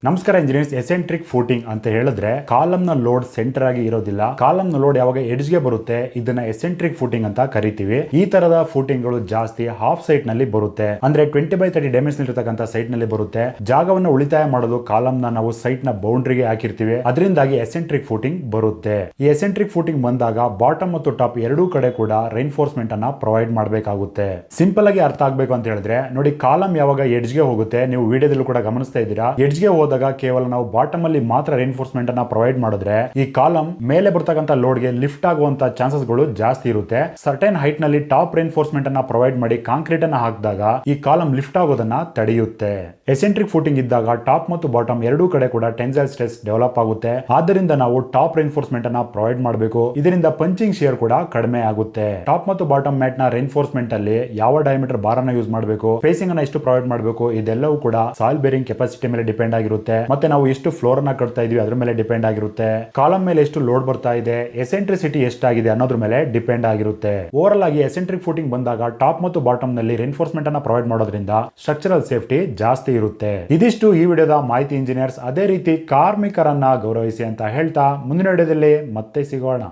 ನಮಸ್ಕಾರ engineers. ಎಸೆಂಟ್ರಿಕ್ footing ಅಂತ ಹೇಳಿದ್ರೆ ಕಾಲಮ್ ನ ಲೋಡ್ ಸೆಂಟರ್ ಆಗಿ ಇರೋದಿಲ್ಲ. ಕಾಲಮ್ ನ ಲೋಡ್ ಯಾವಾಗ ಎಡ್ಜ್ ಗೆ ಬರುತ್ತೆ ಇದನ್ನ ಎಸೆಂಟ್ರಿಕ್ ಫೂಟಿಂಗ್ ಅಂತ ಕರಿತೀವಿ. ಈ ತರದ ಫೂಟಿಂಗ್ ಗಳು ಜಾಸ್ತಿ ಹಾಫ್ ಸೈಟ್ ನಲ್ಲಿ ಬರುತ್ತೆ. ಅಂದ್ರೆ 20x30 ಡೈಮೆನ್ಷನ್ ಇರತಕ್ಕಂತ ಸೈಟ್ ನಲ್ಲಿ ಬರುತ್ತೆ. ಜಾಗವನ್ನು ಉಳಿತಾಯ ಮಾಡೋದು ಕಾಲಮ್ ನ ನಾವು ಸೈಟ್ ನ ಬೌಂಡ್ರಿಗೆ ಹಾಕಿರ್ತೀವಿ. ಅದರಿಂದಾಗಿ ಎಸೆಂಟ್ರಿಕ್ ಫೂಟಿಂಗ್ ಬರುತ್ತೆ. ಈ ಎಸೆಂಟ್ರಿಕ್ ಫೂಟಿಂಗ್ ಬಂದಾಗ ಬಾಟಮ್ ಮತ್ತು ಟಾಪ್ ಎರಡೂ ಕಡೆ ಕೂಡ ರೈನ್ಫೋರ್ಸ್ಮೆಂಟ್ ಅನ್ನ ಪ್ರೊವೈಡ್ ಮಾಡಬೇಕಾಗುತ್ತೆ. ಸಿಂಪಲ್ ಆಗಿ ಅರ್ಥ ಆಗ್ಬೇಕು ಅಂತ ಹೇಳಿದ್ರೆ ನೋಡಿ, ಕಾಲಮ್ ಯಾವಾಗ ಎಡ್ಜ್ ಗೆ ಹೋಗುತ್ತೆ, ನೀವು ವಿಡಿಯೋದಲ್ಲೂ ಕೂಡ ಗಮನಿಸ್ತಾ ಇದ್ದೀರಾ, ಎಡ್ಜ್ ಗೆ ಹೋದಾಗ ಕೇವಲ ನಾವು ಬಾಟಮ್ ಅಲ್ಲಿ ಮಾತ್ರ ರೆನ್ಫೋರ್ಸ್ಮೆಂಟ್ ಅನ್ನ ಪ್ರೊವೈಡ್ ಮಾಡಿದ್ರೆ ಈ ಕಾಲಮ್ ಮೇಲೆ ಬರ್ತಕ್ಕಂತ ಲೋಡ್ ಗೆ ಲಿಫ್ಟ್ ಆಗುವಂತ ಚಾನ್ಸಸ್ ಗಳು ಜಾಸ್ತಿ ಇರುತ್ತೆ. ಸರ್ಟೆನ್ ಹೈಟ್ ನಲ್ಲಿ ಟಾಪ್ ರೆನ್ಫೋರ್ಸ್ಮೆಂಟ್ ಅನ್ನ ಪ್ರೊವೈಡ್ ಮಾಡಿ ಕಾಂಕ್ರೀಟ್ ಅನ್ನ ಹಾಕಿದಾಗ ಈ ಕಾಲಮ್ ಲಿಫ್ಟ್ ಆಗೋದನ್ನ ತಡೆಯುತ್ತೆ. ಎಸೆಂಟ್ರಿಕ್ ಫೂಟಿಂಗ್ ಇದ್ದಾಗ ಟಾಪ್ ಮತ್ತು ಬಾಟಮ್ ಎರಡೂ ಕಡೆ ಕೂಡ ಟೆನ್ಸೈಲ್ ಸ್ಟ್ರೆಸ್ ಡೆವಲಪ್ ಆಗುತ್ತೆ. ಆದ್ದರಿಂದ ನಾವು ಟಾಪ್ ರೆನ್ಫೋರ್ಸ್ಮೆಂಟ್ ಅನ್ನ ಪ್ರೊವೈಡ್ ಮಾಡಬೇಕು. ಇದರಿಂದ ಪಂಚಿಂಗ್ ಶೇರ್ ಕೂಡ ಕಡಿಮೆ ಆಗುತ್ತೆ. ಟಾಪ್ ಮತ್ತು ಬಾಟಮ್ ಮ್ಯಾಟ್ ನ ರೆನ್ಫೋರ್ಸ್ಮೆಂಟ್ ಅಲ್ಲಿ ಯಾವ ಡಯಾಮೀಟರ್ ಬಾರ್ ಅನ್ನ ಯೂಸ್ ಮಾಡಬೇಕು, ಫೇಸಿಂಗ್ ಅನ್ನ ಎಷ್ಟು ಪ್ರೊವೈಡ್ ಮಾಡಬೇಕು, ಇದೆಲ್ಲವೂ ಕೂಡ ಸಾಯಿಲ್ ಬೇರಿಂಗ್ ಕೆಪಾಸಿಟಿ ಮೇಲೆ ಡಿಪೆಂಡ್ ಆಗಿರುತ್ತೆ. ಮತ್ತೆ ನಾವು ಎಷ್ಟು ಫ್ಲೋರ್ ಅನ್ನ ಕಟ್ತಾ ಇದೀವಿ ಅದ್ರ ಮೇಲೆ ಡಿಪೆಂಡ್ ಆಗಿರುತ್ತೆ. ಕಾಲಮ್ ಮೇಲೆ ಎಷ್ಟು ಲೋಡ್ ಬರ್ತಾ ಇದೆ, ಎಸೆಂಟ್ರಿಸಿಟಿ ಎಷ್ಟಾಗಿದೆ ಅನ್ನೋದ್ರ ಮೇಲೆ ಡಿಪೆಂಡ್ ಆಗಿರುತ್ತೆ. ಓವರ್ ಆಗಿ ಎಸೆಂಟ್ರಿಕ್ ಫೂಟಿಂಗ್ ಬಂದಾಗ ಟಾಪ್ ಮತ್ತು ಬಾಟಮ್ ನಲ್ಲಿ ರೆನ್ಫೋರ್ಸ್ಮೆಂಟ್ ಅನ್ನ ಪ್ರೊವೈಡ್ ಮಾಡೋದ್ರಿಂದ ಸ್ಟ್ರಕ್ಚರಲ್ ಸೇಫ್ಟಿ ಜಾಸ್ತಿ ಇರುತ್ತೆ. ಇದಿಷ್ಟು ಈ ವಿಡಿಯೋದ ಮಾಹಿತಿ ಇಂಜಿನಿಯರ್ಸ್. ಅದೇ ರೀತಿ ಕಾರ್ಮಿಕರನ್ನ ಗೌರವಿಸಿ ಅಂತ ಹೇಳ್ತಾ ಮುಂದಿನ ವಿಡಿಯೋದಲ್ಲಿ ಮತ್ತೆ ಸಿಗೋಣ.